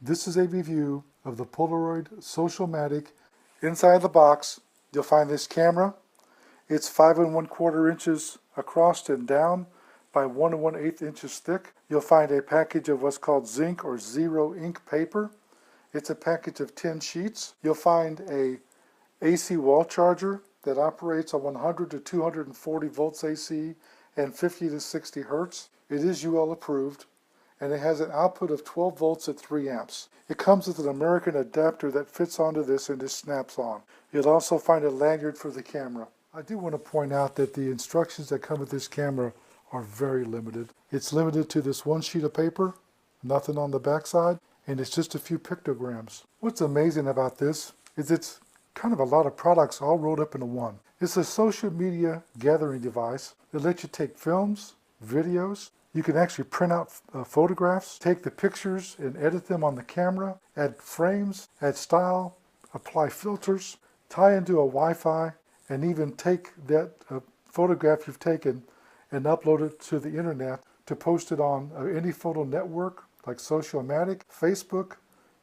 This is a review of the Polaroid Social-Matic. Inside the box, you'll find this camera. It's 5 1/4 inches across and down by 1 1/8 inches thick. You'll find a package of what's called zinc or zero ink paper. It's a package of 10 sheets. You'll find a AC wall charger that operates on 100 to 240 volts AC and 50 to 60 hertz. It is UL approved, and it has an output of 12 volts at 3 amps. It comes with an American adapter that fits onto this and just snaps on. You'll also find a lanyard for the camera. I do want to point out that the instructions that come with this camera are very limited. It's limited to this one sheet of paper, nothing on the backside, and it's just a few pictograms. What's amazing about this is it's kind of a lot of products all rolled up into one. It's a social media gathering device that lets you take films, videos. You can actually print out photographs, take the pictures and edit them on the camera, add frames, add style, apply filters, tie into a Wi-Fi, and even take that photograph you've taken and upload it to the internet to post it on any photo network like Social-Matic, Facebook,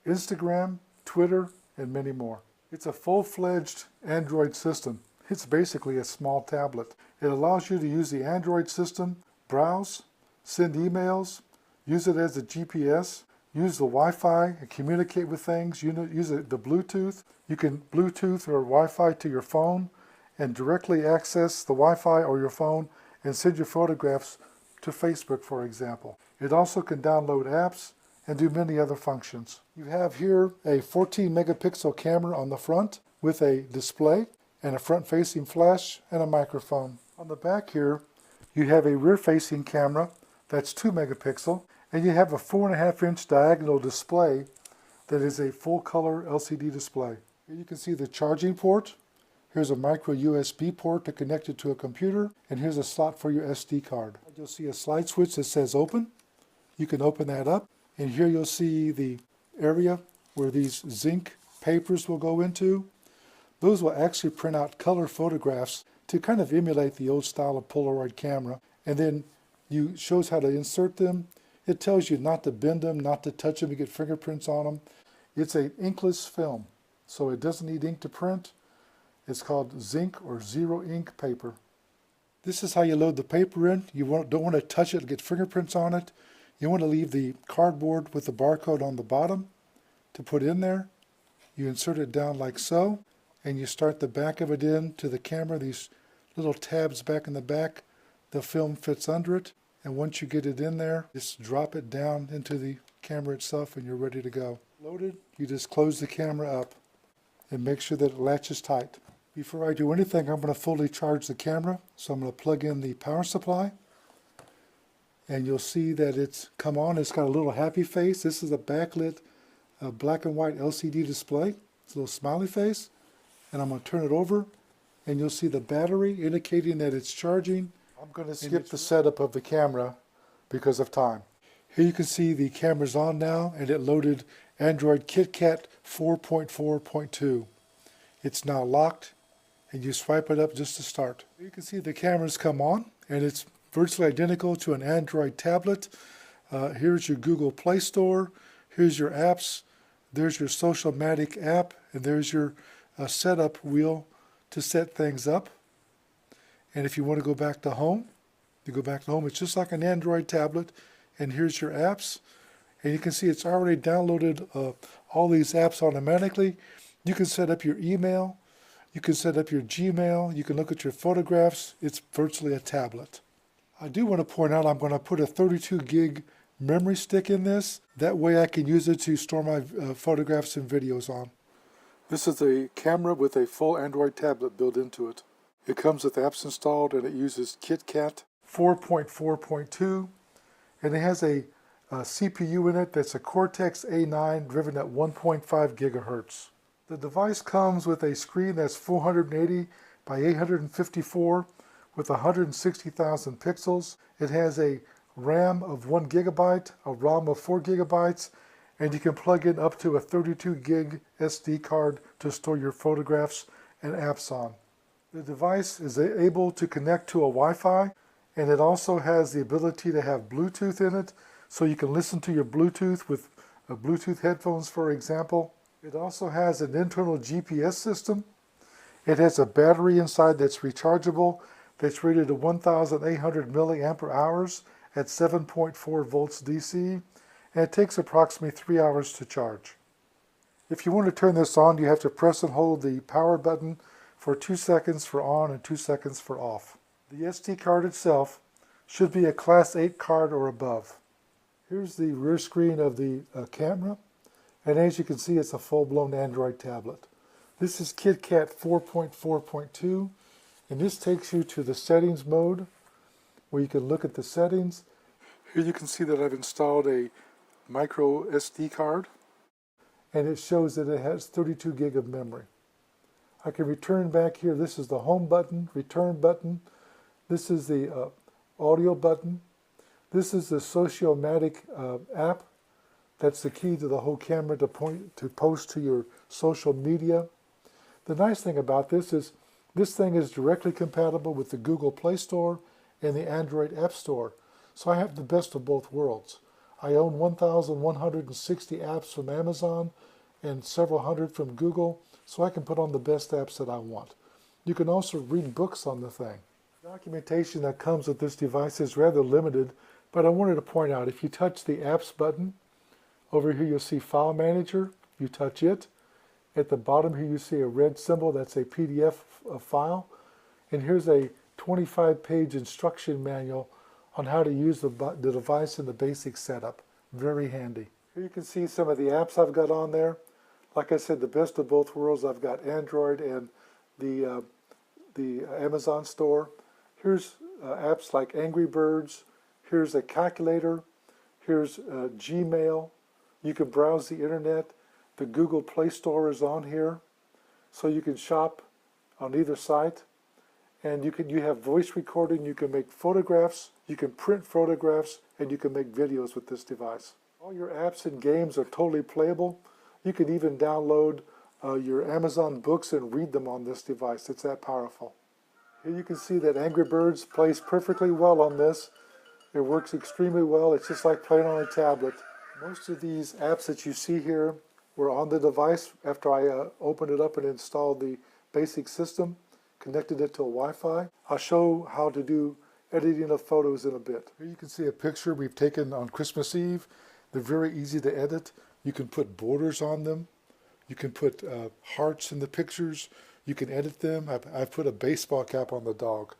Instagram, Twitter, and many more. It's a full-fledged Android system. It's basically a small tablet. It allows you to use the Android system, browse, send emails, use it as a GPS, use the Wi-Fi and communicate with things, use the Bluetooth. You can Bluetooth or Wi-Fi to your phone and directly access the Wi-Fi or your phone and send your photographs to Facebook, for example. It also can download apps and do many other functions. You have here a 14 megapixel camera on the front with a display and a front-facing flash and a microphone. On the back here, you have a rear-facing camera that's 2 megapixel, and you have a 4.5-inch diagonal display that is a full-color LCD display. Here you can see the charging port. Here's a micro USB port to connect it to a computer, and here's a slot for your SD card. You'll see a slide switch that says open. You can open that up, and here you'll see the area where these zinc papers will go into. Those will actually print out color photographs to kind of emulate the old style of Polaroid camera, and then you shows how to insert them. It tells you not to bend them, not to touch them, you get fingerprints on them. It's an inkless film, so it doesn't need ink to print. It's called zinc or zero ink paper. This is how you load the paper in. You don't want to touch it and get fingerprints on it. You want to leave the cardboard with the barcode on the bottom to put in there. You insert it down like so, and you start the back of it in to the camera. These little tabs back in the back, the film fits under it, and once you get it in there, just drop it down into the camera itself and you're ready to go. Loaded, you just close the camera up and make sure that it latches tight. Before I do anything, I'm going to fully charge the camera, so I'm going to plug in the power supply, and you'll see that it's come on. It's got a little happy face. This is a backlit black and white LCD display. It's a little smiley face, and I'm going to turn it over, and you'll see the battery indicating that it's charging. I'm going to skip the setup of the camera because of time. Here you can see the camera's on now, and it loaded Android KitKat 4.4.2. It's now locked, and you swipe it up just to start. You can see the camera's come on, and it's virtually identical to an Android tablet. Here's your Google Play Store. Here's your apps. There's your Social-Matic app, and there's your setup wheel to set things up. And if you want to go back to home, you go back to home. It's just like an Android tablet, and here's your apps. And you can see it's already downloaded all these apps automatically. You can set up your email. You can set up your Gmail. You can look at your photographs. It's virtually a tablet. I do want to point out I'm going to put a 32 gig memory stick in this. That way I can use it to store my photographs and videos on. This is a camera with a full Android tablet built into it. It comes with apps installed, and it uses KitKat 4.4.2, and it has a CPU in it that's a Cortex A9 driven at 1.5 gigahertz. The device comes with a screen that's 480 by 854 with 160,000 pixels. It has a RAM of 1 gigabyte, a ROM of 4 gigabytes, and you can plug in up to a 32 gig SD card to store your photographs and apps on. The device is able to connect to a Wi-Fi, and it also has the ability to have Bluetooth in it, so you can listen to your Bluetooth with Bluetooth headphones, for example. It also has an internal GPS system. It has a battery inside that's rechargeable, that's rated to 1,800 milliampere hours at 7.4 volts DC, and it takes approximately 3 hours to charge. If you want to turn this on, you have to press and hold the power button for 2 seconds for on and 2 seconds for off. The SD card itself should be a Class 8 card or above. Here's the rear screen of the camera, and as you can see, it's a full-blown Android tablet. This is KitKat 4.4.2, and this takes you to the settings mode, where you can look at the settings. Here you can see that I've installed a micro SD card, and it shows that it has 32 gig of memory. I can return back here. This is the home button, return button. This is the audio button. This is the Sociomatic app. That's the key to the whole camera to post to your social media. The nice thing about this is this thing is directly compatible with the Google Play Store and the Android App Store. So I have the best of both worlds. I own 1,160 apps from Amazon and several hundred from Google, so I can put on the best apps that I want. You can also read books on the thing. The documentation that comes with this device is rather limited, but I wanted to point out, if you touch the Apps button, over here you'll see File Manager. You touch it. At the bottom here you see a red symbol. That's a PDF file. And here's a 25-page instruction manual on how to use the device in the basic setup. Very handy. Here you can see some of the apps I've got on there. Like I said, the best of both worlds. I've got Android and the Amazon store. Here's apps like Angry Birds. Here's a calculator. Here's Gmail. You can browse the internet. The Google Play Store is on here, so you can shop on either site. And you have voice recording. You can make photographs. You can print photographs, and you can make videos with this device. All your apps and games are totally playable. You can even download your Amazon books and read them on this device. It's that powerful. Here you can see that Angry Birds plays perfectly well on this. It works extremely well. It's just like playing on a tablet. Most of these apps that you see here were on the device after I opened it up and installed the basic system, connected it to a Wi-Fi. I'll show how to do editing of photos in a bit. Here you can see a picture we've taken on Christmas Eve. They're very easy to edit. You can put borders on them. You can put hearts in the pictures. You can edit them. I've put a baseball cap on the dog.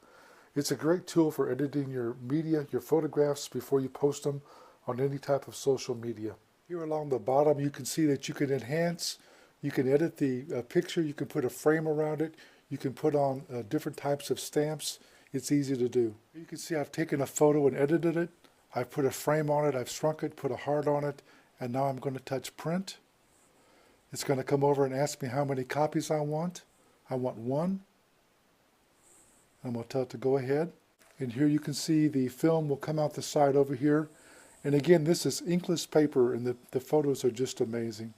It's a great tool for editing your media, your photographs, before you post them on any type of social media. Here along the bottom you can see that you can enhance, you can edit the picture, you can put a frame around it, you can put on different types of stamps. It's easy to do. You can see I've taken a photo and edited it. I've put a frame on it, I've shrunk it, put a heart on it, and now I'm going to touch print. It's going to come over and ask me how many copies I want. I want 1. I'm going to tell it to go ahead. And here you can see the film will come out the side over here. And again, this is inkless paper, and the photos are just amazing.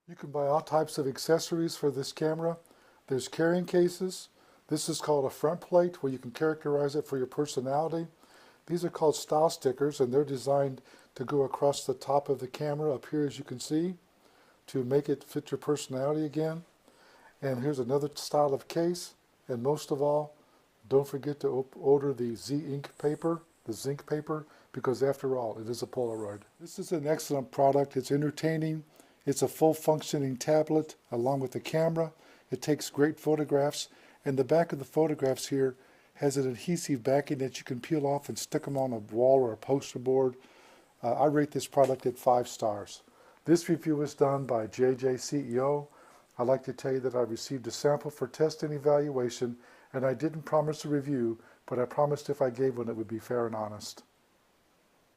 You can buy all types of accessories for this camera. There's carrying cases. This is called a front plate, where you can characterize it for your personality. These are called style stickers, and they're designed to go across the top of the camera up here, as you can see, to make it fit your personality again. And here's another style of case. And most of all, don't forget to order the Z-Ink paper, the zinc paper, because after all, it is a Polaroid. This is an excellent product. It's entertaining. It's a full functioning tablet along with the camera. It takes great photographs. And the back of the photographs here has an adhesive backing that you can peel off and stick them on a wall or a poster board. I rate this product at 5 stars. This review was done by JJ CEO. I'd like to tell you that I received a sample for test and evaluation, and I didn't promise a review, but I promised if I gave one it would be fair and honest.